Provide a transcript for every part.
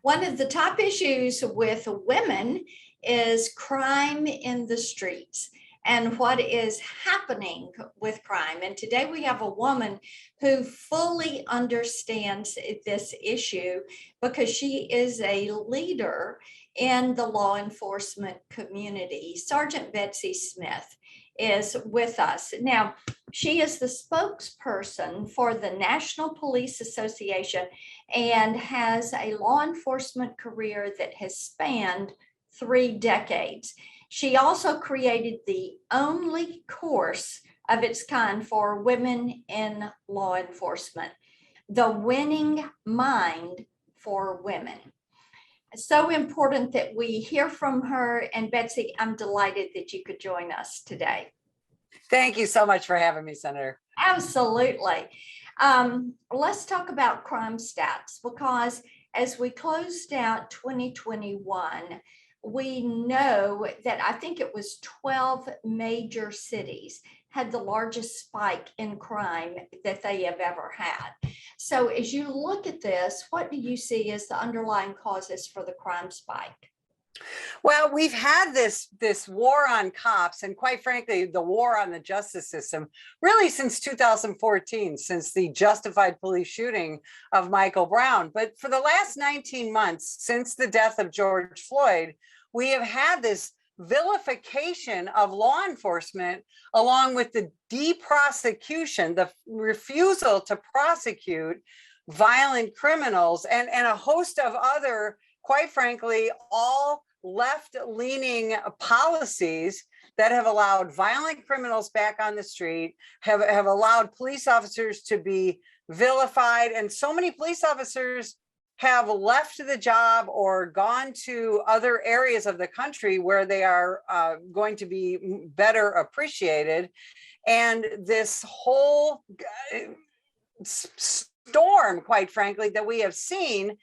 One of the top issues with women is crime in the streets and what is happening with crime. And today we have a woman who fully understands this issue because she is a leader in the law enforcement community. Sergeant Betsy Smith is with us. Now, she is the spokesperson for the National Police Association and has a law enforcement career that has spanned 3 decades. She also created the only course of its kind for women in law enforcement, the Winning Mind for Women. It's so important that we hear from her. And Betsy, I'm delighted that you could join us today. Thank you so much for having me, Senator. Absolutely. Let's talk about crime stats, because as we closed out 2021, we know that I think it was 12 major cities had the largest spike in crime that they have ever had. So as you look at this, what do you see as the underlying causes for the crime spike? Well, we've had this war on cops, and quite frankly, the war on the justice system, really since 2014, since the justified police shooting of Michael Brown. But for the last 19 months, since the death of George Floyd, we have had this vilification of law enforcement, along with the deprosecution, the refusal to prosecute violent criminals, and a host of other, quite frankly, all left-leaning policies that have allowed violent criminals back on the street, have allowed police officers to be vilified. And so many police officers have left the job or gone to other areas of the country where they are going to be better appreciated. And this whole storm, quite frankly, that we have seen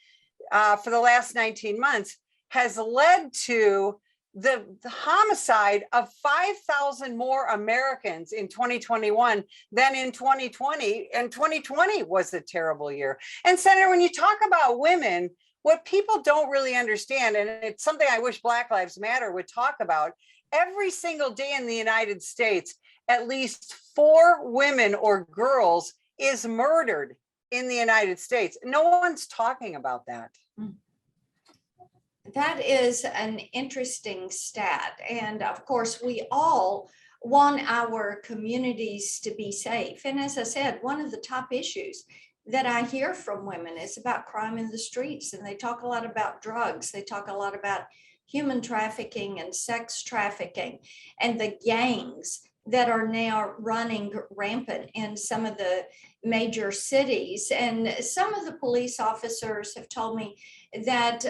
for the last 19 months has led to the homicide of 5,000 more Americans in 2021 than in 2020. And 2020 was a terrible year. And Senator, when you talk about women, what people don't really understand, and it's something I wish Black Lives Matter would talk about, every single day in the United States, at least 4 women or girls is murdered in the United States. No one's talking about that. That is an interesting stat. And of course, we all want our communities to be safe. And as I said, one of the top issues that I hear from women is about crime in the streets. And they talk a lot about drugs. They talk a lot about human trafficking and sex trafficking and the gangs that are now running rampant in some of the major cities. And some of the police officers have told me that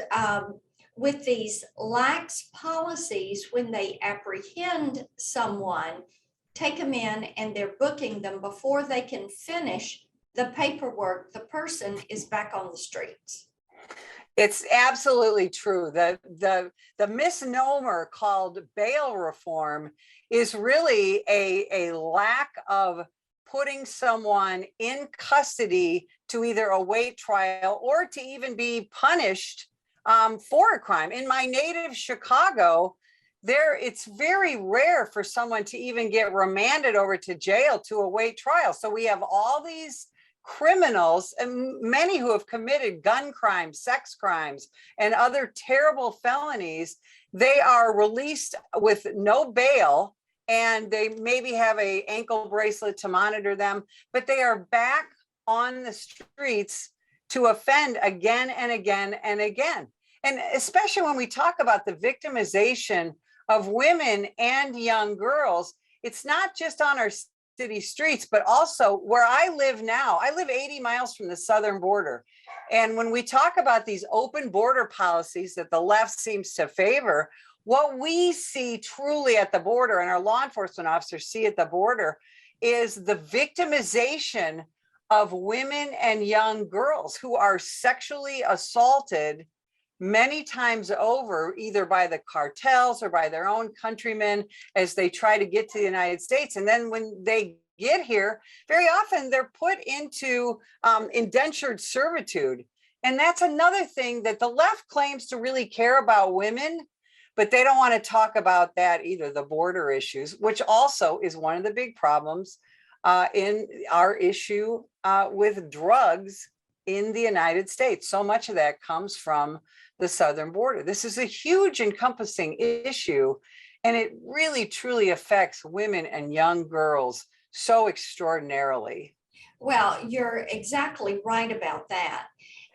with these lax policies, when they apprehend someone, take them in and they're booking them before they can finish the paperwork, the person is back on the streets. It's absolutely true. The misnomer called bail reform is really a lack of putting someone in custody to either await trial or to even be punished for a crime. In my native Chicago, it's very rare for someone to even get remanded over to jail to await trial. So we have all these criminals, and many who have committed gun crimes, sex crimes, and other terrible felonies. They are released with no bail, and they maybe have an ankle bracelet to monitor them, but they are back on the streets to offend again and again and again. And especially when we talk about the victimization of women and young girls, it's not just on our city streets, but also where I live now. I live 80 miles from the southern border. And when we talk about these open border policies that the left seems to favor, what we see truly at the border, and our law enforcement officers see at the border, is the victimization of women and young girls who are sexually assaulted many times over, either by the cartels or by their own countrymen as they try to get to the United States. And then when they get here, very often they're put into indentured servitude And that's another thing that the left claims to really care about women, but they don't want to talk about that either, the border issues, which also is one of the big problems in our issue with drugs in the United States. So much of that comes from the southern border. This is a huge encompassing issue, and it really truly affects women and young girls so extraordinarily. Well, you're exactly right about that.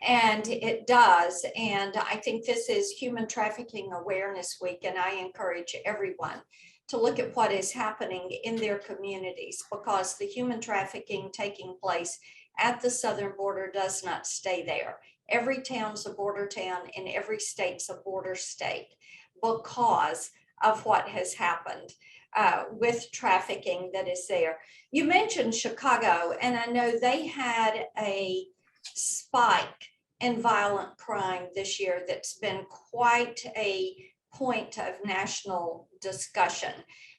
And it does. And I think this is Human Trafficking Awareness Week. And I encourage everyone to look at what is happening in their communities, because the human trafficking taking place at the southern border does not stay there. Every town's a border town and every state's a border state because of what has happened with trafficking that is there. You mentioned Chicago, and I know they had a spike in violent crime this year that's been quite a point of national discussion.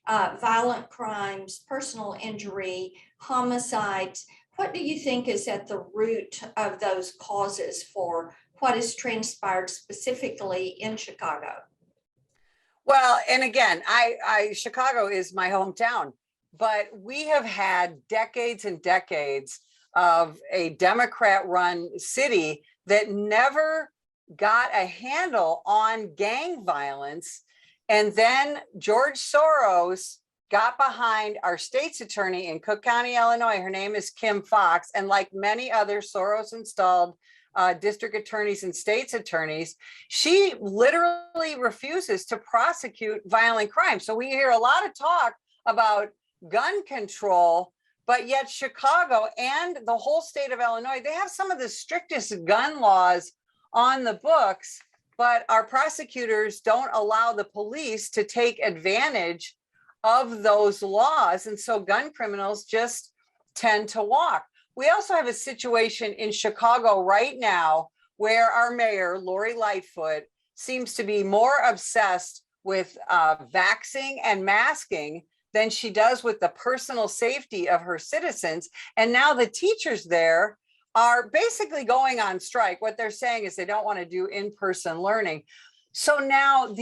Violent crimes, personal injury, homicides. What do you think is at the root of those causes for what has transpired specifically in Chicago? Well, and again, Chicago is my hometown, but we have had decades and decades of a Democrat-run city that never got a handle on gang violence. And then George Soros got behind our state's attorney in Cook County, Illinois. Her name is Kim Foxx. And like many other Soros-installed district attorneys and state's attorneys, she literally refuses to prosecute violent crime. So we hear a lot of talk about gun control, but yet Chicago and the whole state of Illinois, they have some of the strictest gun laws on the books, but our prosecutors don't allow the police to take advantage of those laws. And so gun criminals just tend to walk. We also have a situation in Chicago right now where our mayor, Lori Lightfoot, seems to be more obsessed with vaxxing and masking than she does with the personal safety of her citizens. And now the teachers there are basically going on strike. What they're saying is they don't want to do in-person learning. So now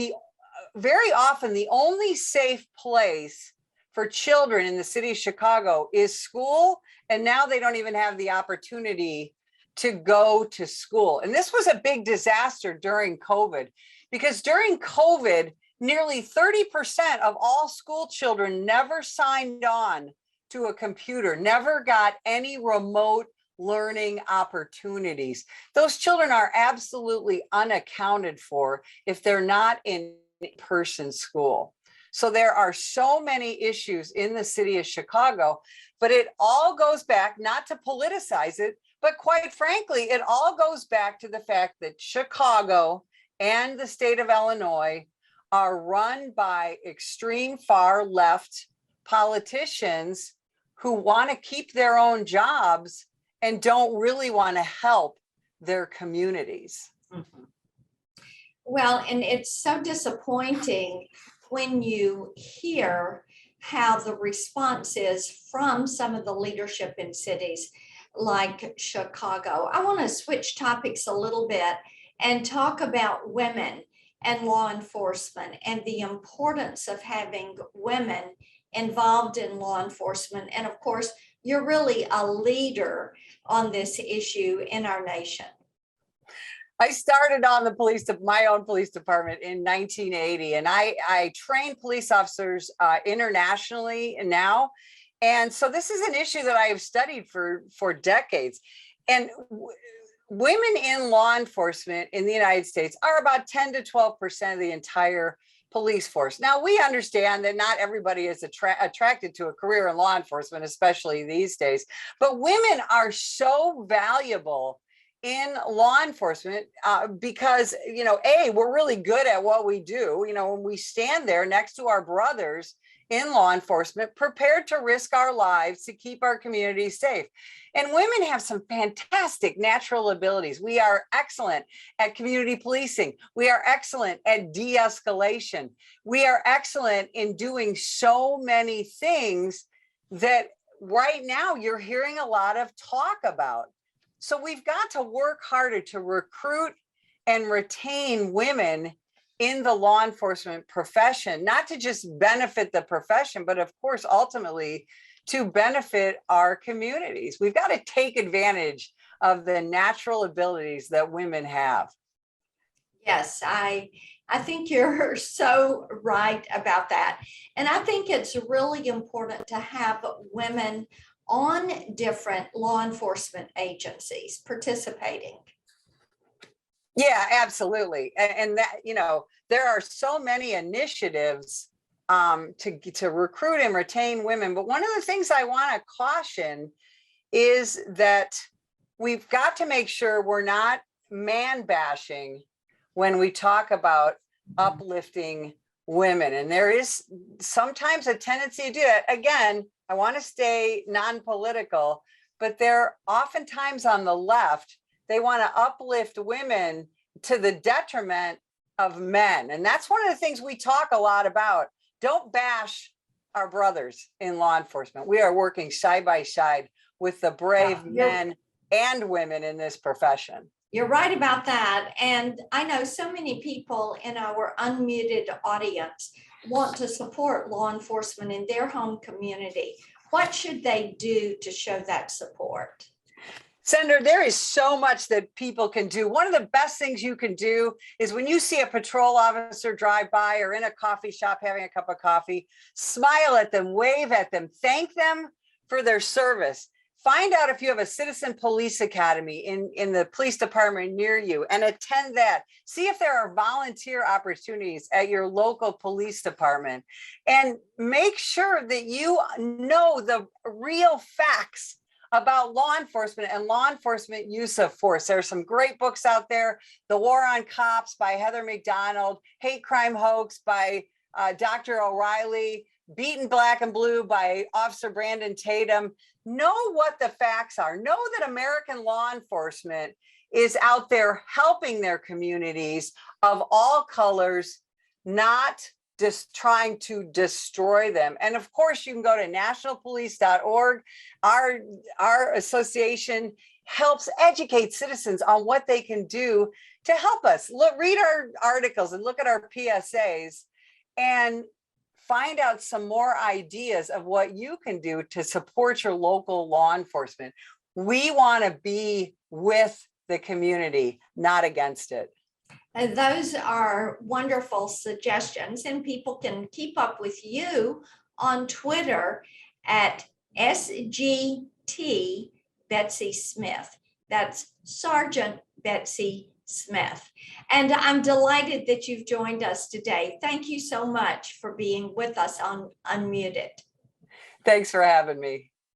very often the only safe place for children in the city of Chicago is school. And now they don't even have the opportunity to go to school. And this was a big disaster during COVID, because during COVID, nearly 30% of all school children never signed on to a computer, never got any remote learning opportunities. Those children are absolutely unaccounted for if they're not in person school. So there are so many issues in the city of Chicago, but it all goes back, not to politicize it, but quite frankly, it all goes back to the fact that Chicago and the state of Illinois are run by extreme far left politicians who want to keep their own jobs and don't really want to help their communities. Mm-hmm. Well, and it's so disappointing when you hear how the response is from some of the leadership in cities like Chicago. I want to switch topics a little bit and talk about women and law enforcement and the importance of having women involved in law enforcement. And of course, you're really a leader on this issue in our nation. I started on my own police department in 1980, and I train police officers internationally now. And so this is an issue that I have studied for decades. And women in law enforcement in the United States are about 10 to 12% of the entire police force. Now, we understand that not everybody is attracted to a career in law enforcement, especially these days, but women are so valuable in law enforcement because, we're really good at what we do. When we stand there next to our brothers in law enforcement, prepared to risk our lives to keep our communities safe. And women have some fantastic natural abilities. We are excellent at community policing. We are excellent at de-escalation. We are excellent in doing so many things that right now you're hearing a lot of talk about. So we've got to work harder to recruit and retain women in the law enforcement profession, not to just benefit the profession, but of course, ultimately to benefit our communities. We've got to take advantage of the natural abilities that women have. Yes, I think you're so right about that. And I think it's really important to have women on different law enforcement agencies participating. Yeah, absolutely. And that, you know, there are so many initiatives to recruit and retain women. But one of the things I want to caution is that we've got to make sure we're not man bashing when we talk about uplifting women. And there is sometimes a tendency to do that. Again, I want to stay non-political, but they're oftentimes on the left, they want to uplift women to the detriment of men. And that's one of the things we talk a lot about. Don't bash our brothers in law enforcement. We are working side by side with the brave men and women in this profession. You're right about that. And I know so many people in our unmuted audience want to support law enforcement in their home community. What should they do to show that support? Senator, there is so much that people can do. One of the best things you can do is when you see a patrol officer drive by or in a coffee shop having a cup of coffee, smile at them, wave at them, thank them for their service. Find out if you have a citizen police academy in the police department near you and attend that. See if there are volunteer opportunities at your local police department, and make sure that you know the real facts about law enforcement and law enforcement use of force. There are some great books out there. The War on Cops by Heather McDonald, Hate Crime Hoax by Dr. O'Reilly, Beaten Black and Blue by Officer Brandon Tatum. Know what the facts are. Know that American law enforcement is out there helping their communities of all colors, not just trying to destroy them. And of course, you can go to nationalpolice.org. Our association helps educate citizens on what they can do to help us. Read our articles and look at our PSAs and find out some more ideas of what you can do to support your local law enforcement. We want to be with the community, not against it. And those are wonderful suggestions, and people can keep up with you on Twitter at SGT Betsy Smith. That's Sergeant Betsy Smith. And I'm delighted that you've joined us today. Thank you so much for being with us on Unmuted. Thanks for having me.